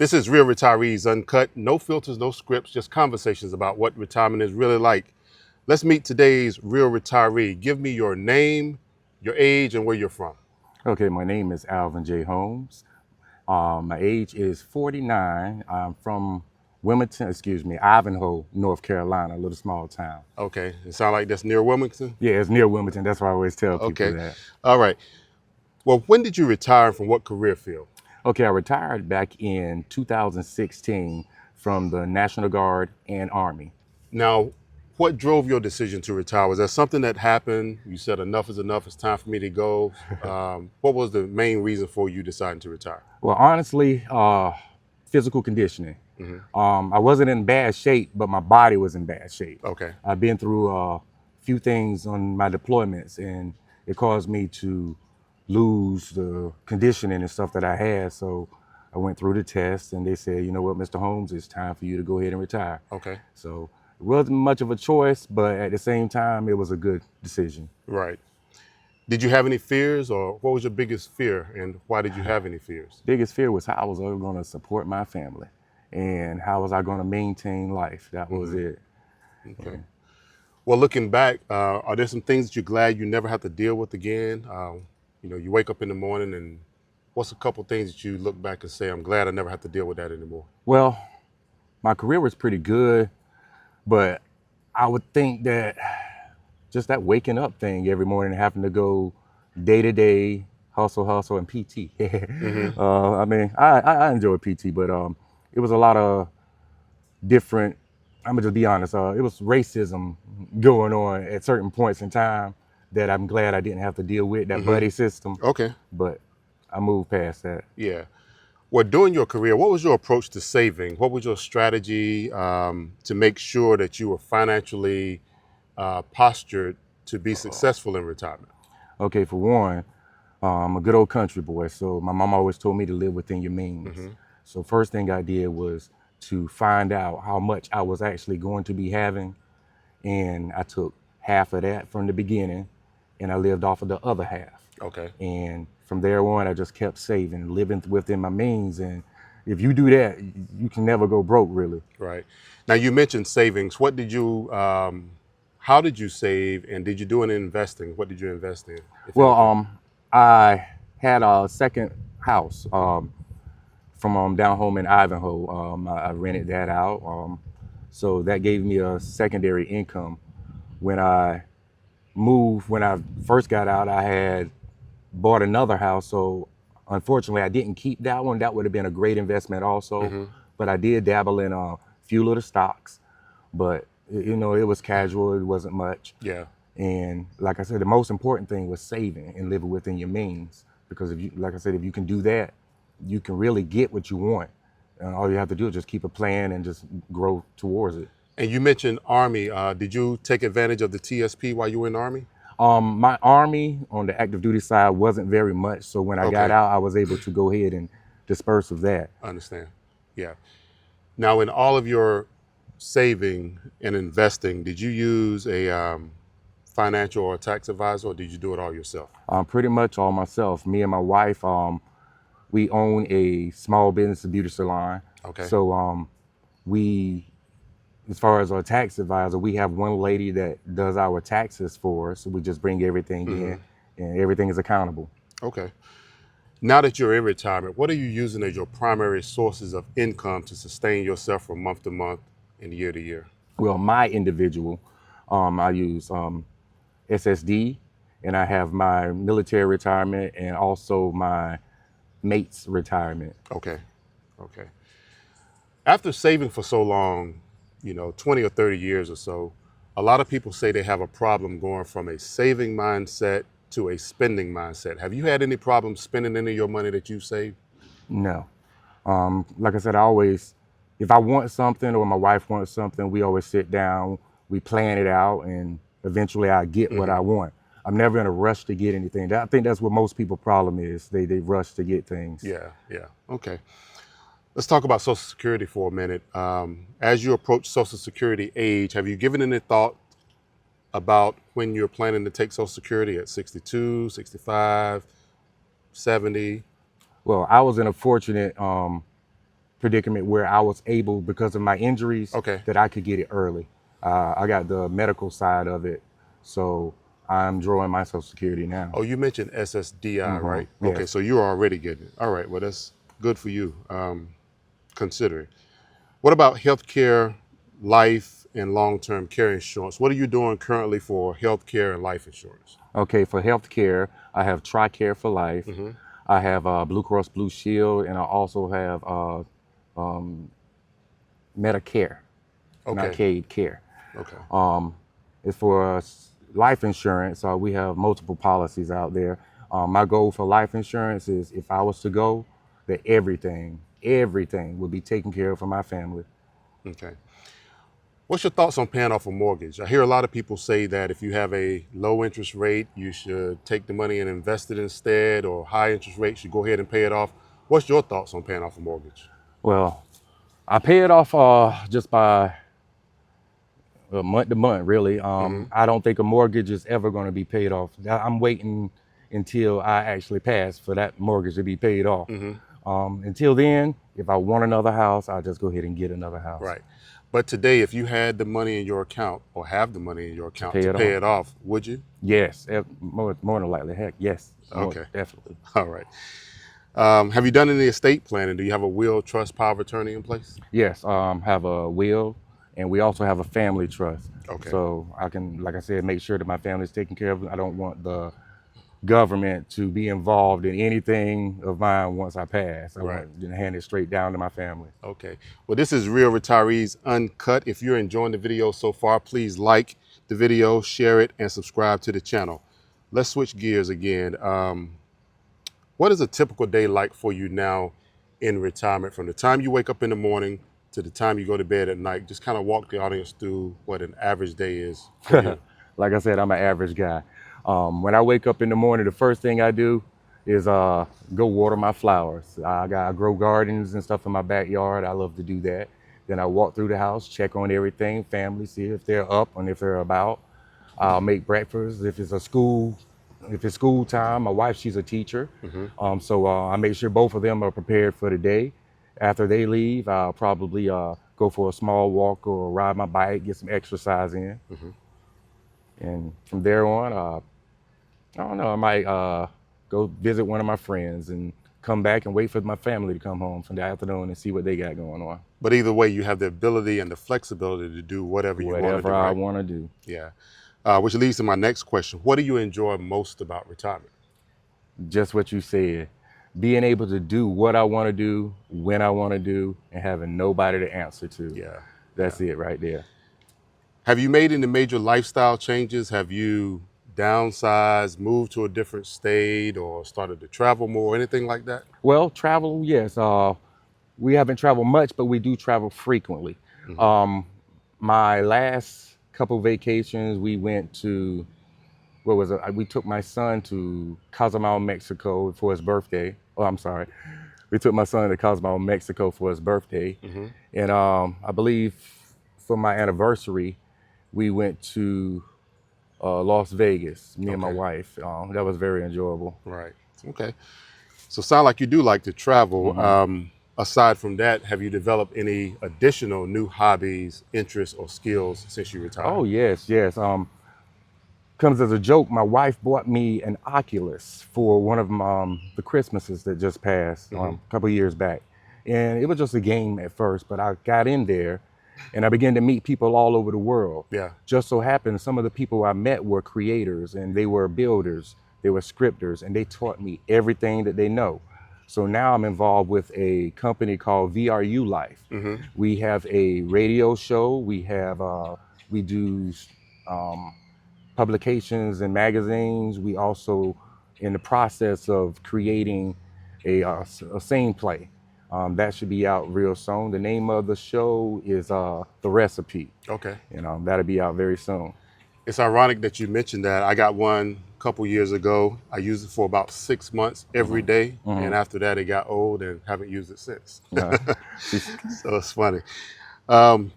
This is Real Retirees Uncut. No filters, no scripts, just conversations about what retirement is really like. Let's meet today's real retiree. Give me your name, your age, and where you're from. Okay, my name is Alvin J. Holmes. My age is 49. I'm from Ivanhoe, North Carolina, a little small town. Okay, it sounds like that's near Wilmington. Yeah, it's near Wilmington. That's why I always tell people Okay, that. all right. Well, when did you retire from what career field? Okay, I retired back in 2016 from the National Guard and Army. Now, what drove your decision to retire? Was there something that happened? You said enough is enough. It's time for me to go. What was the main reason for you deciding to retire? Well, honestly, physical conditioning. I wasn't in bad shape, but my body was in bad shape. Okay. I've been through a few things on my deployments, and it caused me to lose the conditioning and stuff that I had. So I went through the test, and they said, you know what, Mr. Holmes, it's time for you to go ahead and retire. Okay. So it wasn't much of a choice, but at the same time, it was a good decision. Right. Did you have any fears, or what was your biggest fear, and why did you have any fears? Biggest fear was how I was going to support my family, and how was I going to maintain life. That was it. Okay. Well, looking back, are there some things that you're glad you never have to deal with again? You wake up in the morning, and what's a couple things that you look back and say, I'm glad I never have to deal with that anymore? Well, my career was pretty good, but I would think that just that waking up thing every morning, having to go day to day, hustle, and PT. I mean, I enjoy PT, but it was a lot of different. I'm gonna just be honest. It was racism going on at certain points in time that I'm glad I didn't have to deal with that buddy system. Okay. But I moved past that. Yeah. Well, during your career, what was your approach to saving? What was your strategy to make sure that you were financially postured to be successful in retirement? Okay, for one, I'm a good old country boy, so my mom always told me to live within your means. So first thing I did was to find out how much I was actually going to be having, and I took half of that from the beginning, and I lived off of the other half. Okay. And from there on, I just kept saving, living within my means. And if you do that, you can never go broke, really. Right. Now, you mentioned savings. How did you save, and did you do any investing? What did you invest in? Well, I had a second house from down home in Ivanhoe. I rented that out. So that gave me a secondary income. When I when I first got out, I had bought another house. So unfortunately, I didn't keep that one. That would have been a great investment also. But I did dabble in a few little stocks. But, it was casual. It wasn't much. Yeah. And like I said, the most important thing was saving and living within your means. Because if you can do that, you can really get what you want. And all you have to do is just keep a plan and just grow towards it. And you mentioned Army. Did you take advantage of the TSP while you were in the Army? My Army on the active duty side wasn't very much. So when I got out, I was able to go ahead and disperse of that. I understand. Yeah. Now, in all of your saving and investing, did you use a financial or tax advisor, or did you do it all yourself? Pretty much all myself. Me and my wife, we own a small business, a beauty salon. Okay. So as far as our tax advisor, we have one lady that does our taxes for us. So we just bring everything in, and everything is accountable. Okay. Now that you're in retirement, what are you using as your primary sources of income to sustain yourself from month to month and year to year? Well, my individual, I use SSD, and I have my military retirement and also my mate's retirement. Okay. Okay. After saving for so long, 20 or 30 years or so, a lot of people say they have a problem going from a saving mindset to a spending mindset. Have you had any problems spending any of your money that you've saved? No. Like I said, if I want something or my wife wants something, we always sit down, we plan it out, and eventually I get what I want. I'm never in a rush to get anything. I think that's what most people's problem is. They rush to get things. Yeah. Okay. Let's talk about Social Security for a minute. As you approach Social Security age, have you given any thought about when you're planning to take Social Security at 62, 65, 70? Well, I was in a fortunate predicament where I was able, because of my injuries, Okay. that I could get it early. I got the medical side of it, so I'm drawing my Social Security now. Oh, you mentioned SSDI, right? Okay, Yes. so you're already getting it. All right, well, that's good for you, considering. What about healthcare, life, and long-term care insurance? What are you doing currently for healthcare and life insurance? Okay, for healthcare, I have TRICARE for life. Hmm. I have Blue Cross Blue Shield, and I also have Medicare, Okay, Medicaid care. okay, It's for life insurance. We have multiple policies out there. My goal for life insurance is, if I was to go, that everything would be taken care of for my family. okay. What's your thoughts on paying off a mortgage? I hear a lot of people say that if you have a low interest rate, you should take the money and invest it instead, or high interest rate, you should go ahead and pay it off. What's your thoughts on paying off a mortgage? Well, I pay it off just by month to month, really. Hmm. I don't think a mortgage is ever going to be paid off. I'm waiting until I actually pass for that mortgage to be paid off. Hmm. Until then, if I want another house, I'll just go ahead and get another house Right. But today, if you had the money in your account, or have the money in your to account pay to it pay off. it off, would you? Yes, more than likely. Heck, yes, more Okay. definitely. All right. Have you done any estate planning? Do you have a will, trust, power of attorney in place? Yes, have a will, and we also have a family trust. Okay. So I can, like I said, make sure that my family's taken care of. I don't want the government to be involved in anything of mine once I pass. I Right. want to hand it straight down to my family. Okay. Well, this is Real Retirees Uncut. If you're enjoying the video so far, please like the video, share it, and subscribe to the channel. Let's switch gears again. What is a typical day like for you now in retirement, from the time you wake up in the morning to the time you go to bed at night? Just kind of walk the audience through what an average day is for you. Like I said, I'm an average guy. When I wake up in the morning, the first thing I do is go water my flowers. I grow gardens and stuff in my backyard. I love to do that. Then I walk through the house, check on everything, family, see if they're up and if they're about. I'll make breakfast. If it's school time, my wife, she's a teacher. Hmm. So I make sure both of them are prepared for the day. After they leave, I'll probably go for a small walk or ride my bike, get some exercise in. Hmm. And from there on, I don't know, I might go visit one of my friends and come back and wait for my family to come home from the afternoon and see what they got going on. But either way, you have the ability and the flexibility to do whatever you want to do, Whatever I right? want to do. Yeah. Which leads to my next question. What do you enjoy most about retirement? Just what you said. Being able to do what I want to do, when I want to do, and having nobody to answer to. Yeah. That's it right there. Have you made any major lifestyle changes? Have you downsized, moved to a different state, or started to travel more, anything like that? Well, travel, yes. We haven't traveled much, but we do travel frequently. Hmm. My last couple vacations, we went to, what was it? We took my son to Cozumel, Mexico for his birthday. Oh, I'm sorry. We took my son to Cozumel, Mexico for his birthday. Hmm. And I believe for my anniversary, we went to Las Vegas, me and my Okay. wife. That was very enjoyable. Right. Okay. So sound like you do like to travel. Hmm. Aside from that, have you developed any additional new hobbies, interests, or skills since you retired? Oh, yes, yes. Comes as a joke, my wife bought me an Oculus for one of the Christmases that just passed a couple years back. And it was just a game at first, but I got in there and I began to meet people all over the world. Yeah. Just so happened, some of the people I met were creators and they were builders, they were scripters, and they taught me everything that they know. So now I'm involved with a company called VRU Life. Hmm. We have a radio show. We do publications and magazines. We also in the process of creating a scene play. That should be out real soon. The name of the show is The Recipe. Okay. That'll be out very soon. It's ironic that you mentioned that. I got one a couple years ago. I used it for about 6 months every day, and after that it got old and haven't used it since. Uh, So it's funny. Um,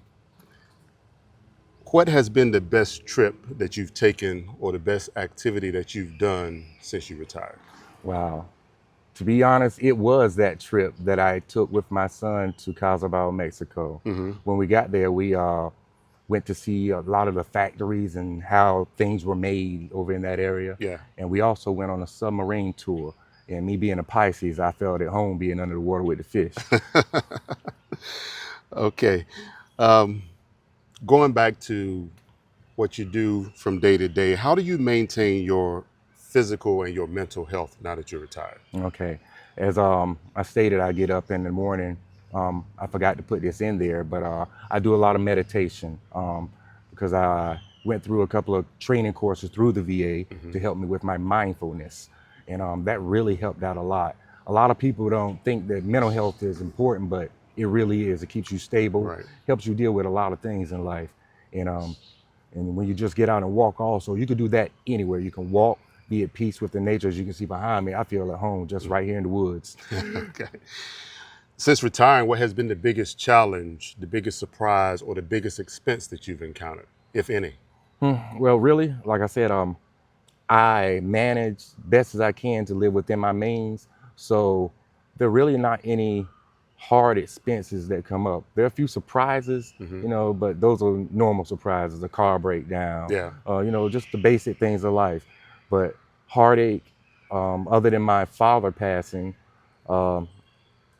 what has been the best trip that you've taken, or the best activity that you've done since you retired? wow. To be honest, it was that trip that I took with my son to Cozumel, Mexico. When we got there, we went to see a lot of the factories and how things were made over in that area. Yeah. And we also went on a submarine tour. And me being a Pisces, I felt at home being under the water with the fish. Okay. Going back to what you do from day to day, how do you maintain your physical and your mental health now that you're retired? Okay. As I stated, I get up in the morning. I forgot to put this in there, but I do a lot of meditation because I went through a couple of training courses through the VA to help me with my mindfulness. And that really helped out a lot. A lot of people don't think that mental health is important, but it really is. It keeps you stable, Right. helps you deal with a lot of things in life. And when you just get out and walk also, you can do that anywhere. You can walk, be at peace with the nature. As you can see behind me, I feel at home just right here in the woods. Okay. Since retiring, what has been the biggest challenge, the biggest surprise, or the biggest expense that you've encountered, if any? Well, really, like I said, I manage best as I can to live within my means. So there are really not any hard expenses that come up. There are a few surprises, but those are normal surprises, a car breakdown, Yeah. just the basic things of life. But heartache, other than my father passing, um,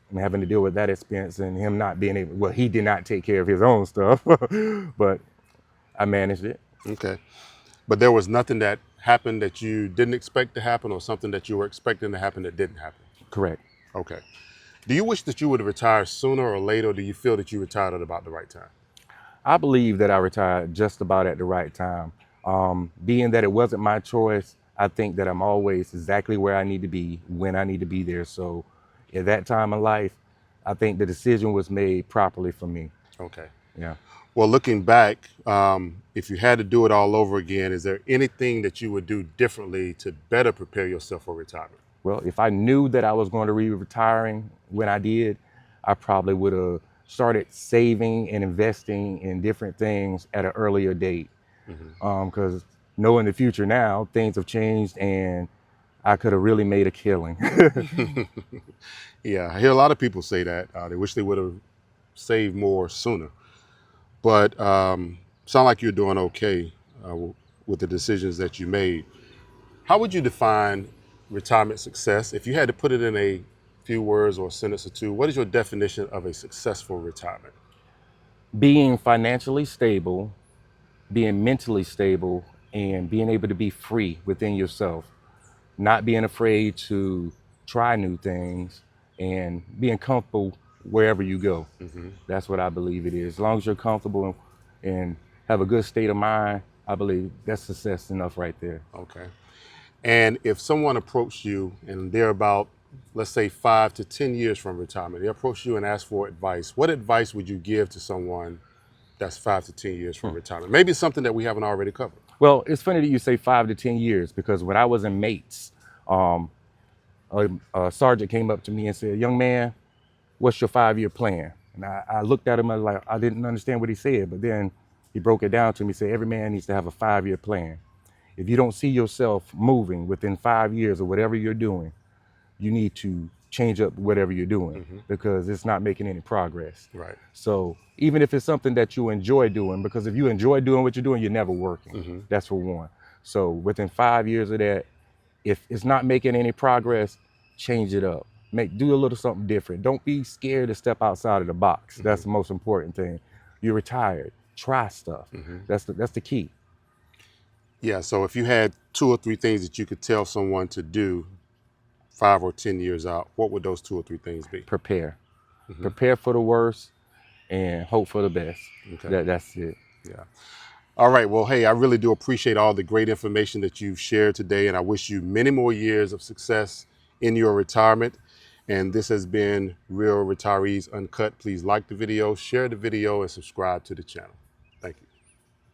and having to deal with that expense and him not being able, well, he did not take care of his own stuff, but I managed it. Okay. But there was nothing that happened that you didn't expect to happen, or something that you were expecting to happen that didn't happen? Correct. Okay. Do you wish that you would have retired sooner or later, or do you feel that you retired at about the right time? I believe that I retired just about at the right time. Being that it wasn't my choice, I think that I'm always exactly where I need to be when I need to be there. So at that time of life, I think the decision was made properly for me. Okay. Yeah. Well, looking back, if you had to do it all over again, is there anything that you would do differently to better prepare yourself for retirement? Well, if I knew that I was going to be retiring when I did, I probably would have started saving and investing in different things at an earlier date. Because knowing the future now, things have changed and I could have really made a killing. Yeah, I hear a lot of people say that. They wish they would have saved more sooner. But sound like you're doing okay with the decisions that you made. How would you define retirement success? If you had to put it in a few words or a sentence or two, what is your definition of a successful retirement? Being financially stable, being mentally stable, and being able to be free within yourself, not being afraid to try new things and being comfortable wherever you go. That's what I believe it is. As long as you're comfortable and have a good state of mind, I believe that's success enough right there. Okay. And if someone approached you and they're about, let's say, 5 to 10 years from retirement, they approach you and ask for advice, what advice would you give to someone that's 5 to 10 years from retirement? Maybe it's something that we haven't already covered. Well, it's funny that you say 5 to 10 years because when I was in mates, um, a sergeant came up to me and said, "Young man, what's your 5-year plan?" And I looked at him and like I didn't understand what he said, but then he broke it down to me. Said every man needs to have a 5-year plan. If you don't see yourself moving within 5 years of whatever you're doing, you need to change up whatever you're doing because it's not making any progress. Right. So even if it's something that you enjoy doing, because if you enjoy doing what you're doing, you're never working. That's for one. So within 5 years of that, if it's not making any progress, change it up. Do a little something different. Don't be scared to step outside of the box. That's the most important thing. You're retired. Try stuff. That's the key. Yeah, so if you had 2 or 3 things that you could tell someone to do 5 or 10 years out, what would those 2 or 3 things be? Prepare. Prepare for the worst and hope for the best. Okay. That's it. Yeah. All right. Well, hey, I really do appreciate all the great information that you've shared today, and I wish you many more years of success in your retirement. And this has been Real Retirees Uncut. Please like the video, share the video, and subscribe to the channel.